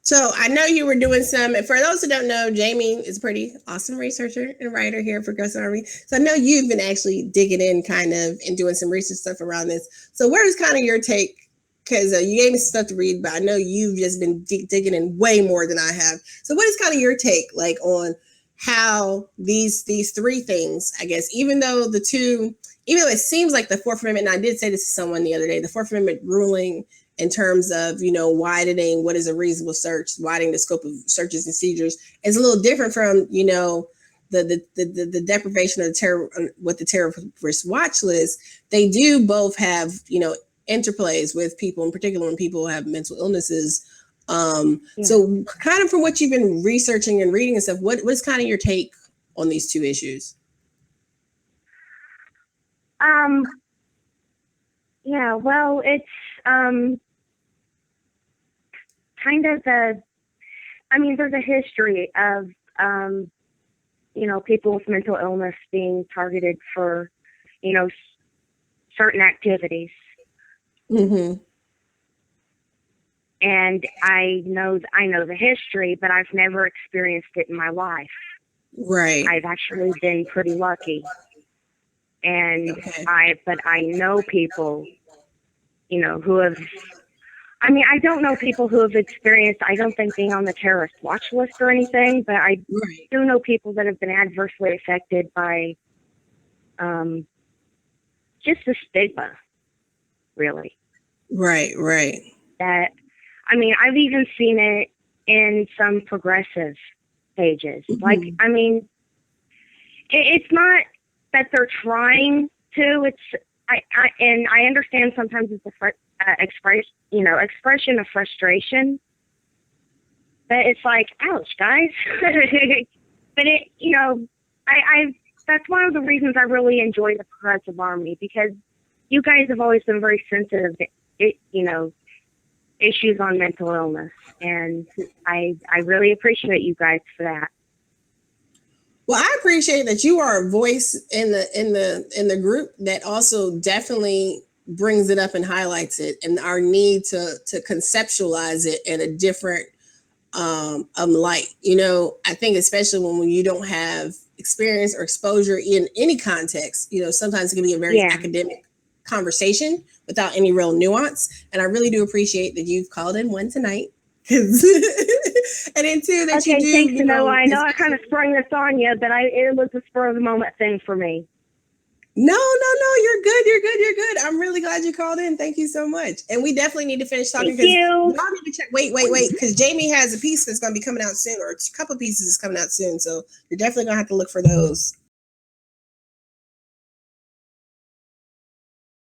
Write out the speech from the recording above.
So I know you were doing some, and for those who don't know, Jami is a pretty awesome researcher and writer here for Progressive Army. So I know you've been actually digging in kind of and doing some research stuff around this. So where's kind of your take? Because you gave me some stuff to read, but I know you've just been digging in way more than I have. So what is kind of your take like on how these three things, I guess, even though it seems like the Fourth Amendment, and I did say this to someone the other day, the Fourth Amendment ruling in terms of, widening what is a reasonable search, widening the scope of searches and seizures is a little different from, the deprivation of the terror with the terrorist watch list. They do both have, interplays with people, in particular when people have mental illnesses. So kind of from what you've been researching and reading and stuff, what's kind of your take on these two issues? Yeah, well, it's kind of there's a history of, people with mental illness being targeted for, certain activities. Mm-hmm. And I know the history, but I've never experienced it in my life. Right. I've actually been pretty lucky. And I know people, who have, I don't know people who have experienced, I don't think being on the terrorist watch list or anything, but I do know people that have been adversely affected by just the stigma, really. Right. That, I've even seen it in some progressive pages. Mm-hmm. Like, it's not that they're trying to, and I understand sometimes it's expression of frustration, but it's like, ouch, guys. But that's one of the reasons I really enjoy the Progressive Army, because you guys have always been very sensitive to, issues on mental illness, and I really appreciate you guys for that. Well, I appreciate that you are a voice in the group that also definitely brings it up and highlights it, and our need to conceptualize it in a different light. I think especially when you don't have experience or exposure in any context, sometimes it can be a very academic conversation without any real nuance. And I really do appreciate that you've called in one tonight. And then two, that you do. Thanks, Anoa. I know I kind of sprung this on you, but it was a spur of the moment thing for me. No, you're good. I'm really glad you called in. Thank you so much. And we definitely need to finish talking. Thank you. Y'all need to check. Wait, because Jami has a piece that's going to be coming out soon, or a couple pieces is coming out soon. So you're definitely going to have to look for those